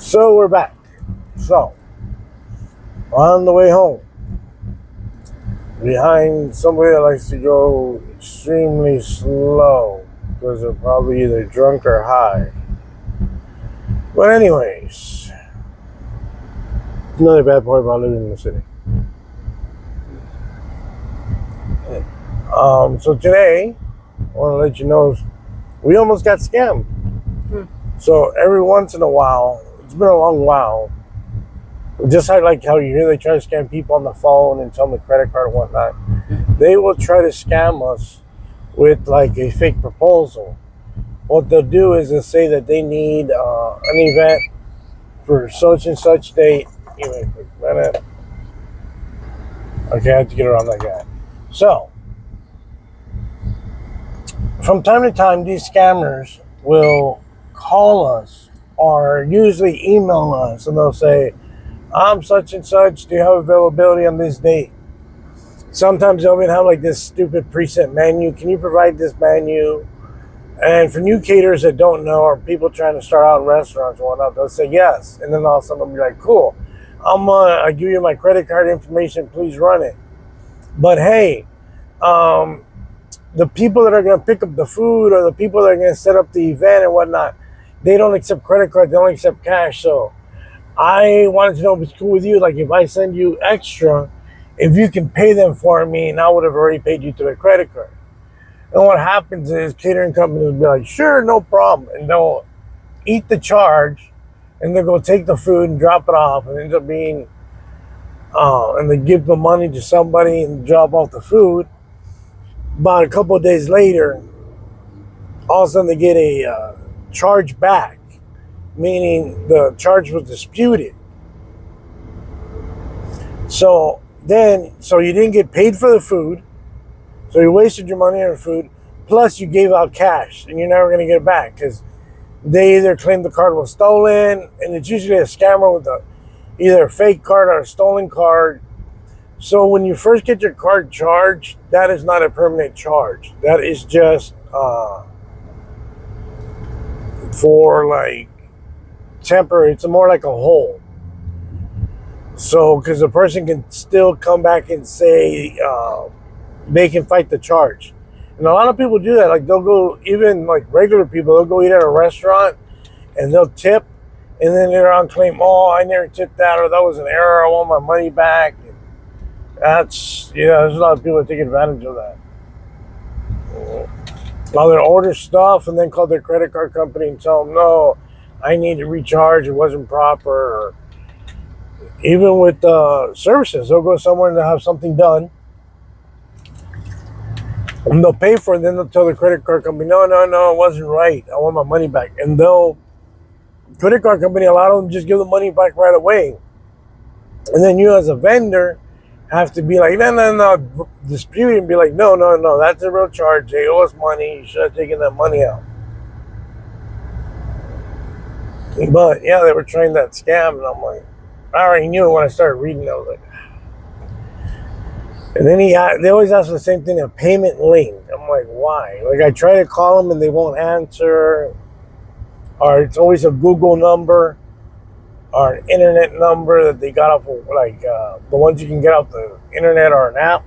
So we're back. So, on the way home, behind somebody that likes to go extremely slow because they're probably either drunk or high. But anyways, another bad part about living in the city. So today, I want to let you know we almost got scammed. So every once in a while, it's been a long while, just like how you hear they try to scam people on the phone and tell them the credit card and whatnot, they will try to scam us with like a fake proposal. What they'll do is they'll say that they need an event for such and such date. Give me a quick minute. Okay, I have to get around that guy. So, from time to time, these scammers will call us or usually email us and they'll say, I'm such and such, do you have availability on this date? Sometimes they'll even have like this stupid preset menu. Can you provide this menu? And for new caterers that don't know, or people trying to start out in restaurants and whatnot, they'll say yes. And then all of a sudden they'll be like, cool, I give you my credit card information, please run it. But hey, the people that are going to pick up the food or the people that are going to set up the event and whatnot, they don't accept credit cards, they only accept cash. So I wanted to know if it's cool with you, like if I send you extra, if you can pay them for me, and I would have already paid you through a credit card. And what happens is catering companies will be like, sure, no problem. And they'll eat the charge and they'll go take the food and drop it off. And it ends up being, and they give the money to somebody and drop off the food. About a couple of days later, all of a sudden they get a charge back, meaning the charge was disputed. So you didn't get paid for the food. So you wasted your money on food, plus you gave out cash, and you're never going to get it back because they either claim the card was stolen, and it's usually a scammer with either a fake card or a stolen card. So when you first get your card charged, that is not a permanent charge. That is just for like temporary. It's more like a hold. So because the person can still come back and say, they can fight the charge. And a lot of people do that. Like they'll go, even like regular people, they'll go eat at a restaurant and they'll tip, and then later on claim, oh, I never tipped that, or that was an error, I want my money back. And there's a lot of people that take advantage of that. Now they'll order stuff and then call their credit card company and tell them, no, I need to recharge, it wasn't proper. Or even with services, they'll go somewhere and they'll have something done, and they'll pay for it, and then they'll tell the credit card company, no, it wasn't right, I want my money back. And credit card company, a lot of them just give the money back right away. And then you as a vendor have to be like, no, dispute it and be like, no, that's a real charge. They owe us money. You should have taken that money out. But yeah, they were trying that scam, and I'm like, I already knew it when I started reading. I was like, and then they always ask for the same thing, a payment link. I'm like, why? Like I try to call them and they won't answer, or it's always a Google number or an internet number that they got off of, like the ones you can get off the internet or an app.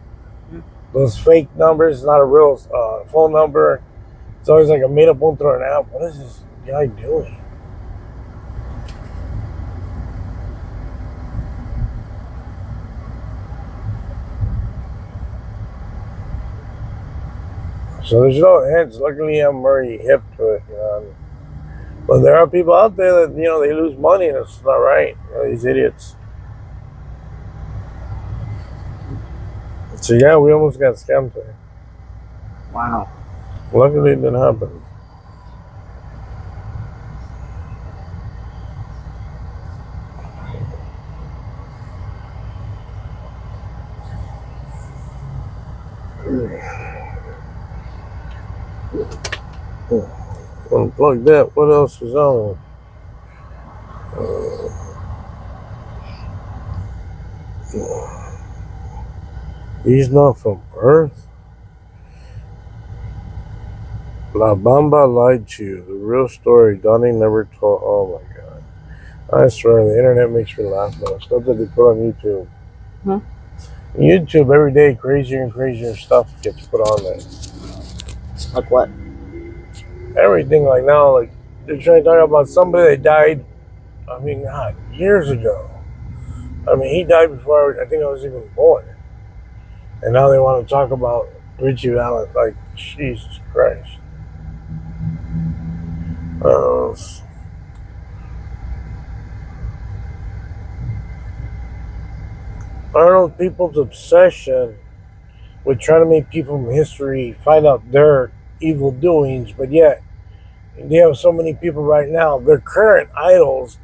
Those fake numbers, not a real phone number. It's always like a made-up one through an app. What is this guy doing? So there's no hints. Luckily, I'm very hip to it. But there are people out there that, they lose money, and it's not right. These idiots. So yeah, we almost got scammed today. Wow. Luckily, it didn't happen. Unplug that. What else is on? He's not from Earth. La Bamba lied to you. The real story Donnie never told. Oh my God. I swear, the internet makes me laugh though. Stuff that they put on YouTube. Hmm? YouTube every day, crazier and crazier stuff gets put on there. Like what? Everything like now, like they're trying to talk about somebody that died. I mean, God, years ago. I mean, he died before I think I was even born. And now they want to talk about Richie Valens. Like, Jesus Christ. I don't know people's obsession with trying to make people from history find out their evil doings, but yet they have so many people right now, their current idols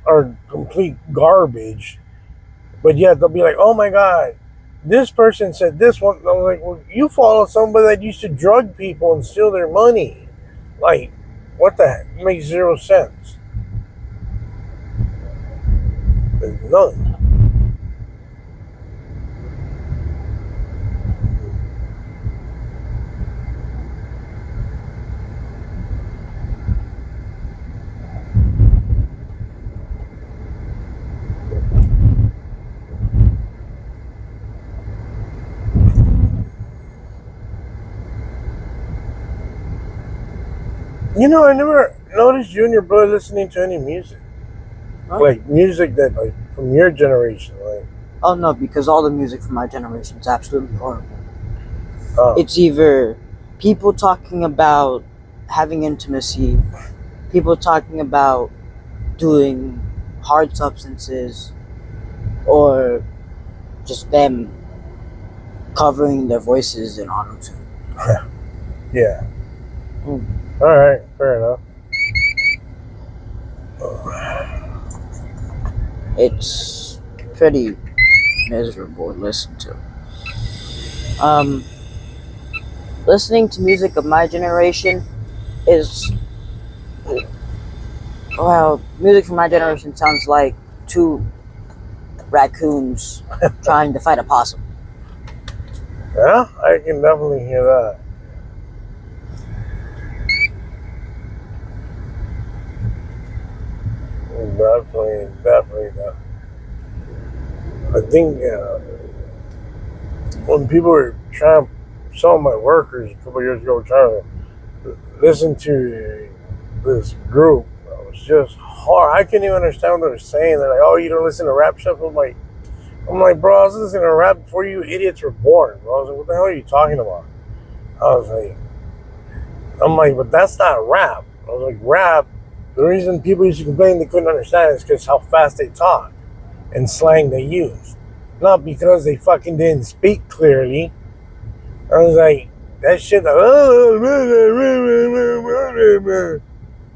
are complete garbage, but yet they'll be like, oh my God, this person said this one. I'm like, well, you follow somebody that used to drug people and steal their money. Like, what the heck? It makes zero sense. There's none. You know, I never noticed you and your brother listening to any music. Huh? Like music that, like, from your generation, like. Oh no, because all the music from my generation is absolutely horrible. Oh. It's either people talking about having intimacy, people talking about doing hard substances, or just them covering their voices in auto-tune. Yeah. Mm. All right, fair enough. It's pretty miserable to listen to. Listening to music of my generation is, well, music from my generation sounds like two raccoons trying to fight a possum. Yeah, I can definitely hear that. Definitely not. I think when people were trying, some of my workers a couple years ago were trying to listen to this group, it was just hard. I couldn't even understand what they were saying. They're like, "Oh, you don't listen to rap stuff?" I'm like, bro, I was listening to rap before you idiots were born. Bro. I was like, what the hell are you talking about? I'm like, but that's not rap. I was like, rap. The reason people used to complain they couldn't understand is because how fast they talk and slang they use, not because they fucking didn't speak clearly. I was like, that shit,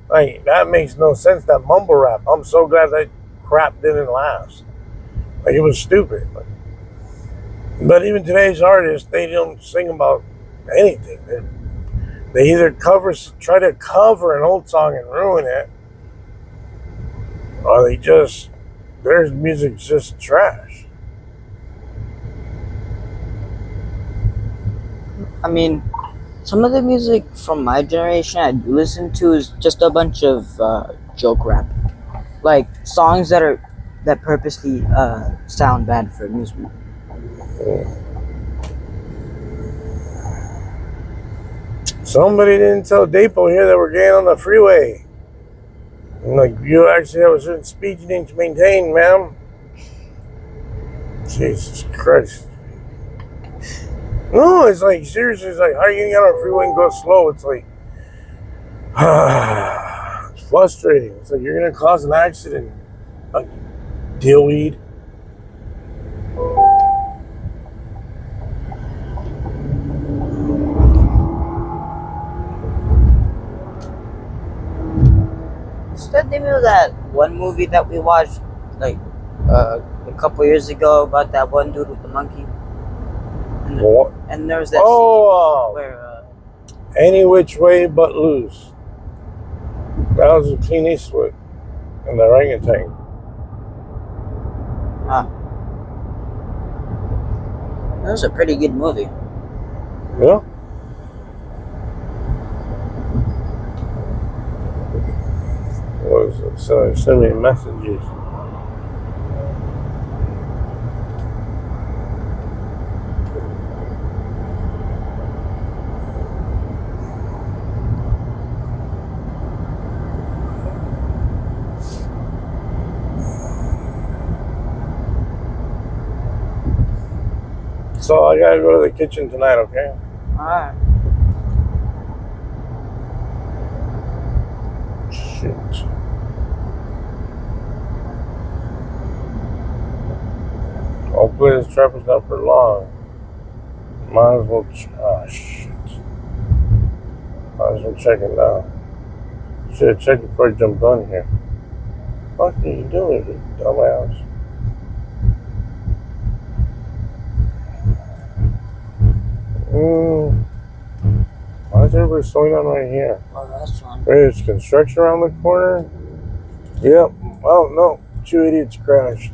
like, that makes no sense. That mumble rap. I'm so glad that crap didn't last. Like, it was stupid. Like, but even today's artists, they don't sing about anything. They either try to cover an old song and ruin it, or their music's just trash. I mean, some of the music from my generation I do listen to is just a bunch of joke rap, like songs that purposely sound bad for amusement. Somebody didn't tell Dapo here that we're getting on the freeway. I'm like, you actually have a certain speed you need to maintain, ma'am. Jesus Christ. No, it's like, seriously, it's like, how are you going to get on a freeway and go slow? It's like, it's frustrating. It's like, you're going to cause an accident. Like, dillweed. What's the name of that one movie that we watched like a couple years ago about that one dude with the monkey? What? And there was that scene where Any Which Way But Loose. That was with Clint Eastwood and the orangutan. that was a pretty good movie. Yeah. Was so many messages. So I gotta go to the kitchen tonight, okay? Alright. Shoot. Hopefully this traffic's not for long. Might as well. Shit. Might as well check it now. Should have checked before I jumped on here. What are you doing, you dumbass? Why is everybody slowing down right here? Well, that's fun. Wait, there's construction around the corner? Yep. Oh, no. 2 idiots crashed.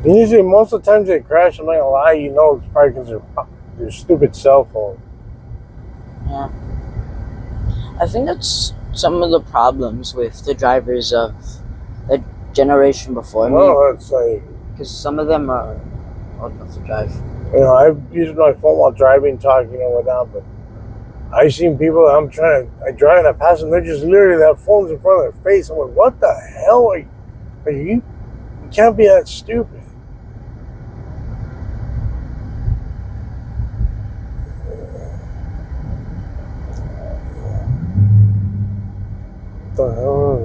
Usually, most of the times they crash, I'm not gonna lie, you know it's probably because their stupid cell phone. Yeah. I think that's some of the problems with the drivers of the generation before me. No, it's like, Because some of them are old enough to drive. you know, I've used my phone while driving, talking, and whatnot, but I've seen people that I drive and I pass them, they're just literally, that phone's in front of their face. I'm like, what the hell are you can't be that stupid. What the hell is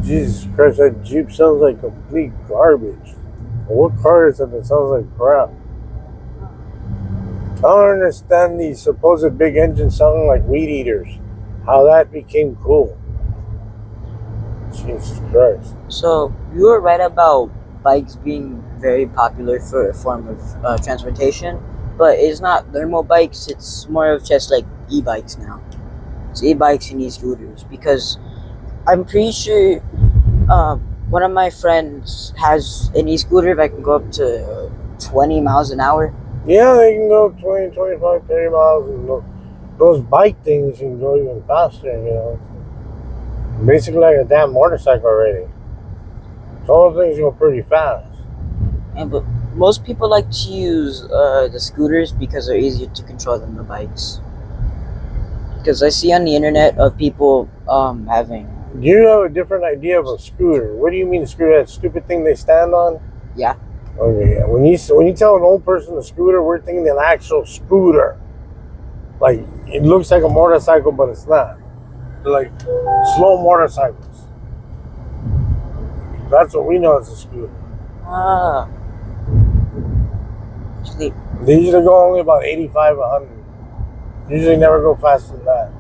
it? Jesus Christ, that Jeep sounds like complete garbage. What car is it that sounds like crap? I don't understand these supposed big engines sounding like weed eaters. How that became cool. Jesus Christ. So you were right about bikes being very popular for a form of transportation, but it's not thermal bikes. It's more of just like e-bikes now. It's e-bikes and e-scooters because I'm pretty sure one of my friends has an e-scooter that can go up to 20 miles an hour. Yeah, they can go 20, 25, 30 miles. And those bike things can go even faster, you know. Basically like a damn motorcycle already. So those things go pretty fast. But most people like to use the scooters because they're easier to control than the bikes. Because I see on the internet of people having. Do you have a different idea of a scooter? What do you mean a scooter? That stupid thing they stand on? Yeah. Okay, yeah. When you tell an old person a scooter, we're thinking an actual scooter. Like, it looks like a motorcycle, but it's not. They're like slow motorcycles. That's what we know as a scooter. Ah. Actually, They usually go only about 85, 100. Usually never go faster than that.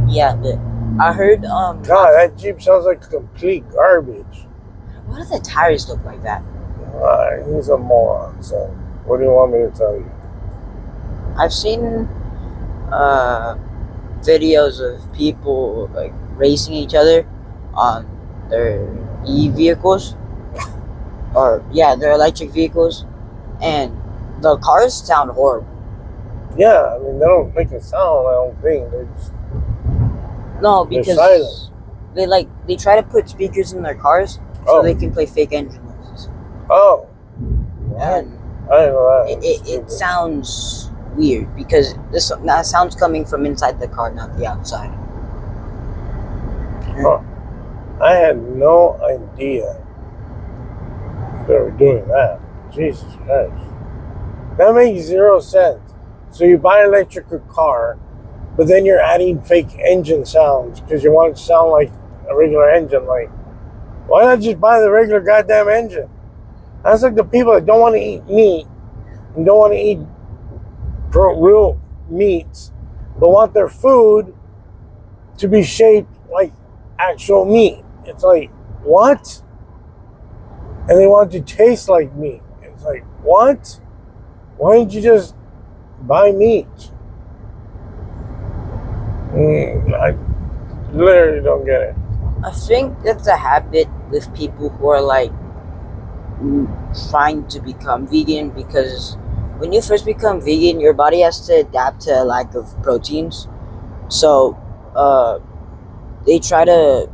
yeah, but I heard God, that Jeep sounds like complete garbage. What do the tires look like that? He's a moron, so what do you want me to tell you? I've seen videos of people like racing each other on their e-vehicles or their electric vehicles, and the cars sound horrible. Yeah, I mean, they don't make a sound, I don't think. They're just... No, They're because silent. they try to put speakers in their cars so they can play fake engine noises. Oh. And I didn't know that. it sounds weird because this sounds coming from inside the car, not the outside. Huh. I had no idea they were doing that. Jesus Christ. That makes 0 sense. So you buy an electric car, but then you're adding fake engine sounds because you want it to sound like a regular engine. Like, why not just buy the regular goddamn engine? That's like the people that don't want to eat meat and don't want to eat real meats, but want their food to be shaped like actual meat. It's like, what? And they want it to taste like meat. It's like, what? Why didn't you just buy meat? I literally don't get it. I think that's a habit with people who are like trying to become vegan, because when you first become vegan, your body has to adapt to a lack of proteins. So uh, they try to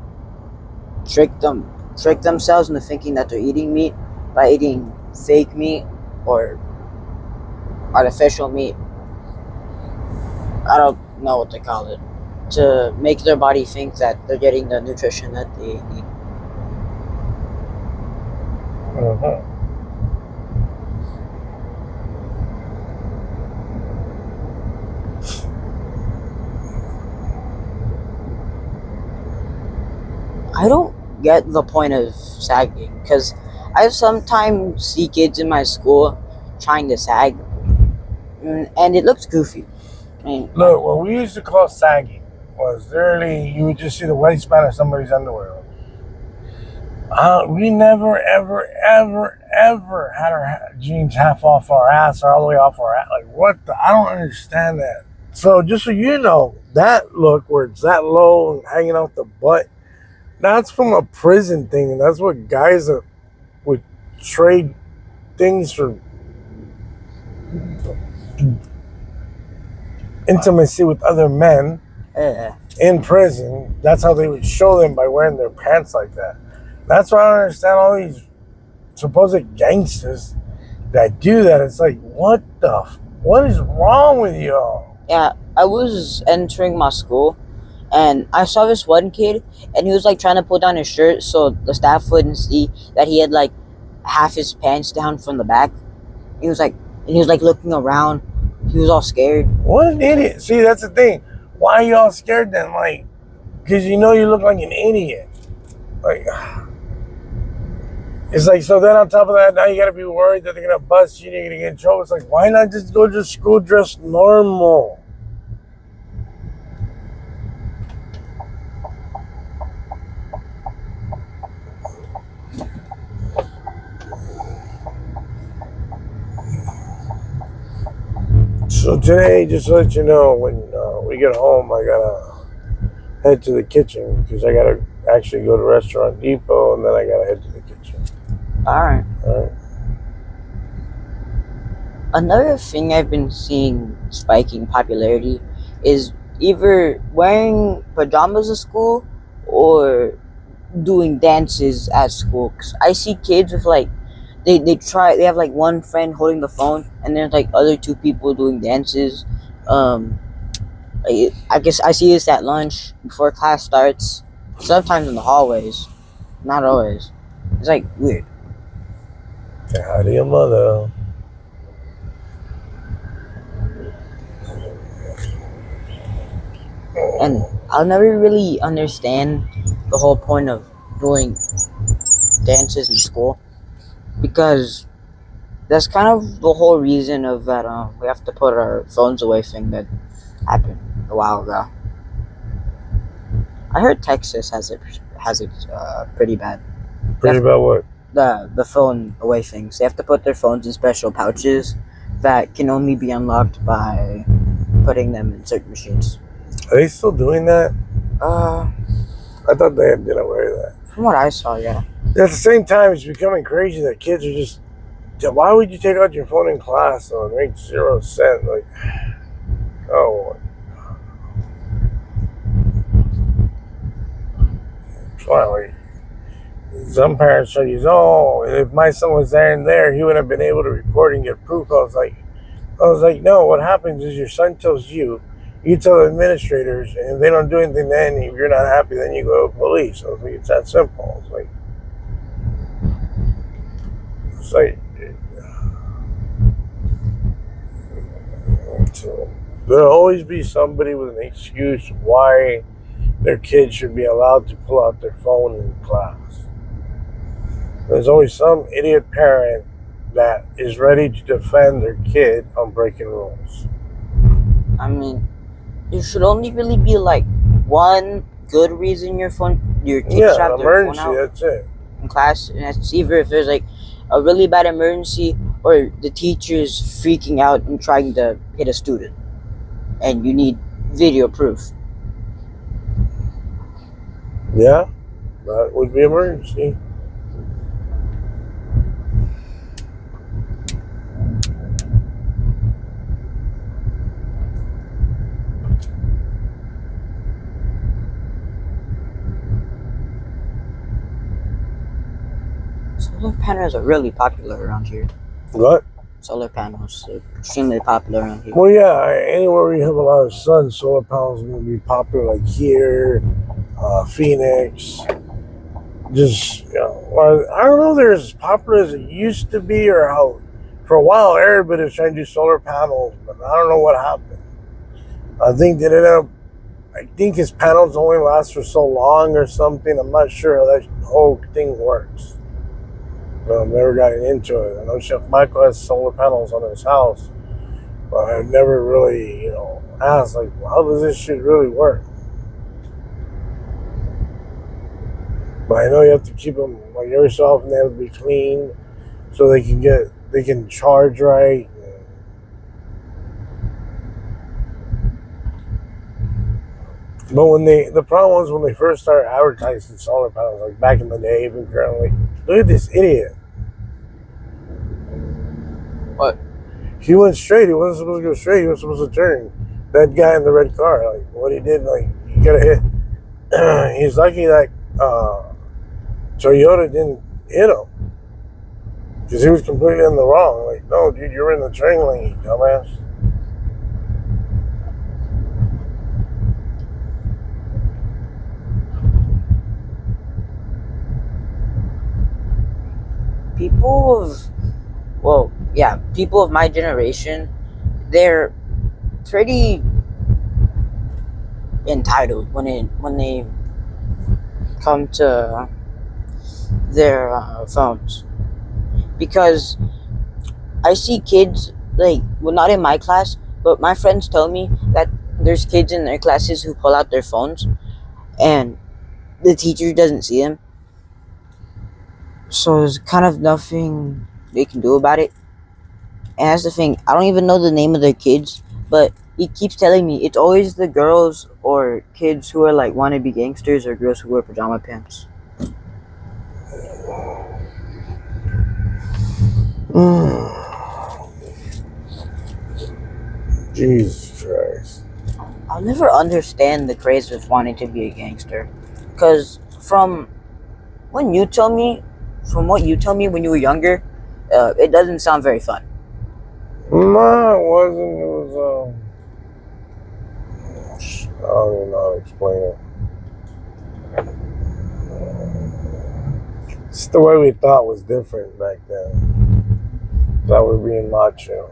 trick themselves into thinking that they're eating meat by eating fake meat or artificial meat. I don't know what they call it, to make their body think that they're getting the nutrition that they need. Uh-huh. I don't get the point of sagging, because I sometimes see kids in my school trying to sag, and it looks goofy. I mean, Look, what we used to call sagging was literally you would just see the waistband of somebody's underwear. We never, ever, ever, ever had our jeans half off our ass or all the way off our ass. Like, what the? I don't understand that. So, just so you know, that look where it's that low and hanging out the butt, that's from a prison thing. And that's what guys that would trade things for intimacy with other men in prison. That's how they would show them, by wearing their pants like that. That's why I don't understand all these supposed gangsters that do that. It's like, what is wrong with y'all? Yeah, I was entering my school, and I saw this one kid, and he was like trying to pull down his shirt so the staff wouldn't see that he had like half his pants down from the back. He was like looking around. He was all scared. What an idiot. See, that's the thing. Why are y'all scared then? Like, because you know you look like an idiot. Like, it's like, so then on top of that, now you got to be worried that they're going to bust you and you're going to get in trouble. It's like, why not just go to school dressed normal? So today, just to let you know, when we get home, I got to head to the kitchen because I got to actually go to Restaurant Depot, and then I got to head to the kitchen. All right. All right. Another thing I've been seeing spiking popularity is either wearing pajamas to school or doing dances at school. 'Cause I see kids with like they have like one friend holding the phone, and there's like other two people doing dances. I guess I see this at lunch before class starts. Sometimes in the hallways, not always. It's like weird. Say hi to your mother. And I'll never really understand the whole point of doing dances in school, because that's kind of the whole reason of that we have to put our phones away thing that happened a while ago. I heard Texas has it pretty bad. Pretty about what? The phone away things. They have to put their phones in special pouches that can only be unlocked by putting them in certain machines. Are they still doing that? Uh, I thought they had did away with that. from what I saw, yeah. At the same time, it's becoming crazy that kids are just. Why would you take out your phone in class though? It makes 0 sense. Like, oh. Like, some parents try to use, oh, if my son was there and there, he would have been able to report and get proof. I was like, no. What happens is your son tells you, you tell the administrators, and if they don't do anything, then if you're not happy, then you go to police. I was like, it's that simple. It's like. So there'll always be somebody with an excuse why their kid should be allowed to pull out their phone in class. There's always some idiot parent that is ready to defend their kid on breaking rules. I mean, there should only really be like one good reason your kid should have their phone out. That's it. In class, and that's either if there's like a really bad emergency or the teacher's freaking out and trying to hit a student, and you need video proof. Yeah, that would be emergency. panels are really popular around here. What? Solar panels are extremely popular around here. Well, yeah, anywhere where you have a lot of sun, solar panels are going to be popular, like here, Phoenix. Just, I don't know if they're as popular as it used to be, or how, for a while, everybody was trying to do solar panels, but I don't know what happened. I think his panels only last for so long or something. I'm not sure how that whole thing works. But I've never gotten into it. I know Chef Michael has solar panels on his house, but I've never really, asked, like, how does this shit really work? But I know you have to keep them, like, every so often they have to be cleaned so they can charge right. But the problem was when they first started advertising solar panels, like back in the day, even currently. Look at this idiot. What? He went straight. He wasn't supposed to go straight. He was supposed to turn. That guy in the red car, like what he did, like he got hit. He's lucky that Toyota didn't hit him because he was completely in the wrong. Like, no, dude, you're in the turning lane, you dumbass. People of my generation, they're pretty entitled when they come to their phones, because I see kids, like, well, not in my class, but my friends tell me that there's kids in their classes who pull out their phones and the teacher doesn't see them, so there's kind of nothing they can do about it. And that's the thing, I don't even know the name of their kids, but he keeps telling me it's always the girls or kids who are like wannabe gangsters, or girls who wear pajama pants. Jesus Christ. I'll never understand the craze of wanting to be a gangster, because from what you tell me when you were younger, it doesn't sound very fun. No, it wasn't. It was, I don't even know how to explain it. It's the way we thought was different back then. That we're being macho.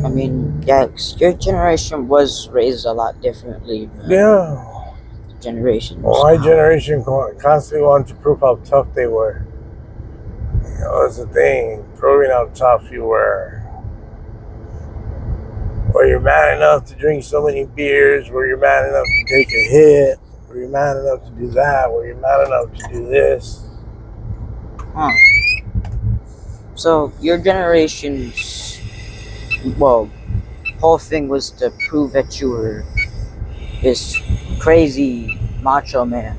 I mean, yeah, 'cause your generation was raised a lot differently than Yeah. generations. Well, my generation constantly wanted to prove how tough they were. That's the thing, proving how tough you were. Were you man enough to drink so many beers? Were you man enough to take a hit? Were you man enough to do that? Were you man enough to do this? Huh. So your generation's whole thing was to prove that you were this crazy macho man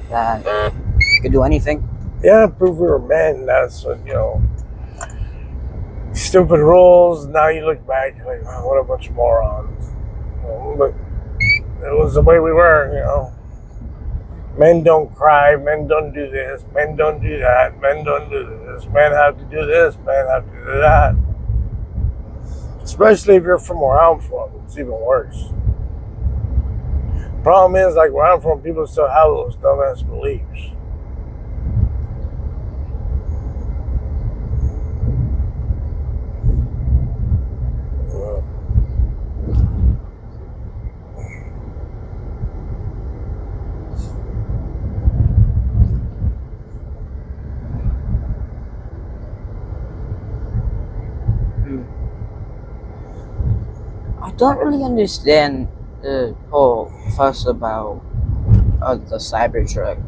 that could do anything. Yeah, prove we were men. That's what, stupid rules. Now you look back, you're like, wow, what a bunch of morons. But it was the way we were, Men don't cry, men don't do this, men don't do that, men don't do this, men have to do this, men have to do that. Especially if you're from where I'm from, it's even worse. Problem is, like where I'm from, people still have those dumbass beliefs. I don't really understand the whole fuss about the Cybertruck,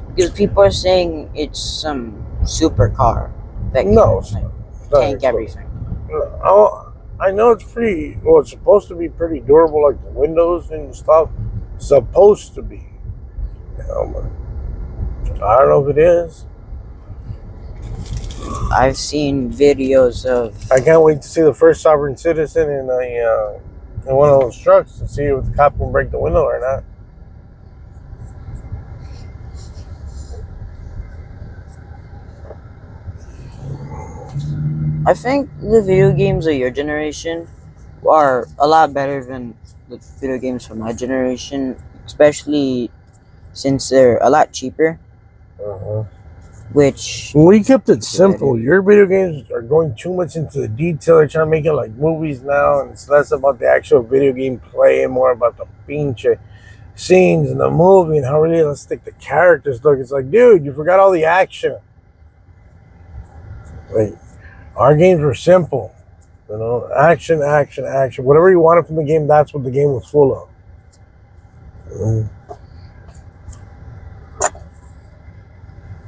because people are saying it's some supercar that can tank everything. I know it's it's supposed to be pretty durable, like the windows and stuff. Supposed to be. But I don't know if it is. I've seen videos of. I can't wait to see the first sovereign citizen in in one of those trucks to see if the cop will break the window or not. I think the video games of your generation are a lot better than the video games from my generation, especially since they're a lot cheaper. Uh-huh. Which we kept it simple. Your video games are going too much into the detail. They're trying to make it like movies now, and it's less about the actual video game play and more about the pinche scenes in the movie and how realistic the characters look. It's like, dude, you forgot all the action. Like, our games were simple. Action, action, action. Whatever you wanted from the game, that's what the game was full of.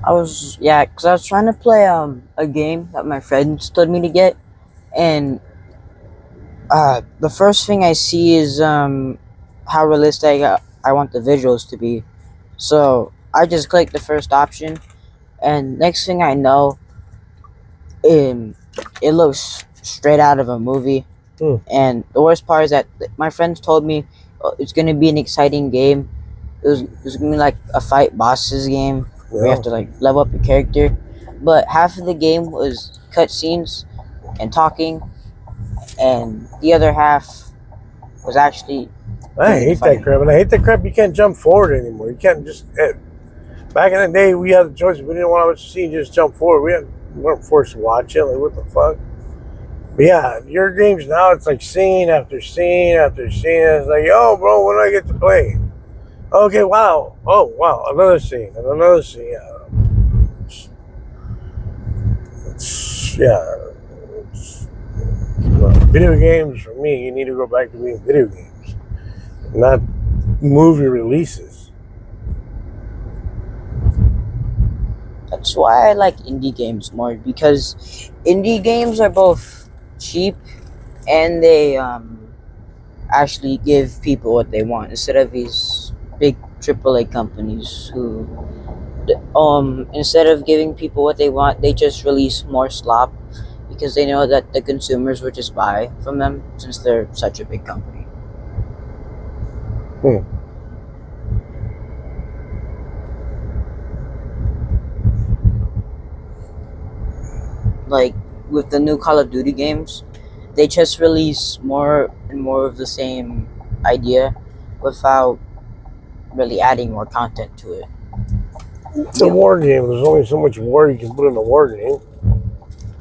because I was trying to play a game that my friends told me to get, and the first thing I see is how realistic I want the visuals to be. So I just click the first option, and next thing I know, it looks straight out of a movie. And the worst part is that my friends told me it's gonna be an exciting game. It was gonna be like a fight bosses game where you have to like level up your character, but half of the game was cutscenes and talking, and the other half was actually. I hate that crap, and I hate that crap. You can't jump forward anymore. You can't just. Back in the day, we had the choice. If we didn't want to see, just jump forward. We weren't forced to watch it. Like, what the fuck? But yeah, your games now, it's like scene after scene after scene. It's like, yo, bro, when do I get to play? Okay, wow. Oh, wow. Another scene and another scene. Video games, for me, you need to go back to being video games, not movie releases. That's why I like indie games more, because indie games are both cheap and they actually give people what they want instead of these big AAA companies who instead of giving people what they want, they just release more slop because they know that the consumers will just buy from them since they're such a big company. Like with the new Call of Duty games, they just release more and more of the same idea without really adding more content to it. It's a war game. There's only so much war you can put in a war game.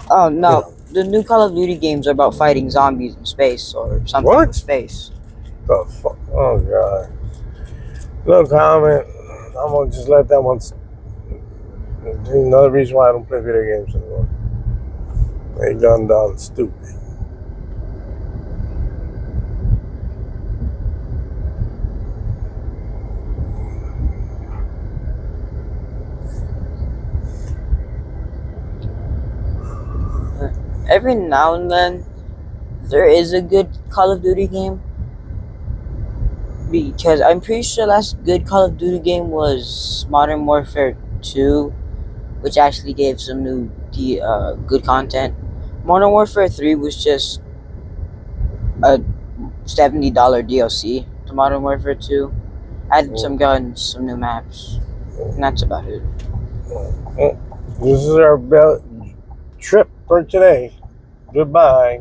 Oh no, the new Call of Duty games are about fighting zombies in space or something in space. The fuck? Oh god. No comment. I'm gonna just let that one. Another reason why I don't play video games anymore. They gone down stupid. Every now and then, there is a good Call of Duty game. Because I'm pretty sure the last good Call of Duty game was Modern Warfare 2, which actually gave some new good content. Modern Warfare 3 was just a $70 DLC to Modern Warfare 2. Added some guns, some new maps, and that's about it. This is our trip for today. Goodbye.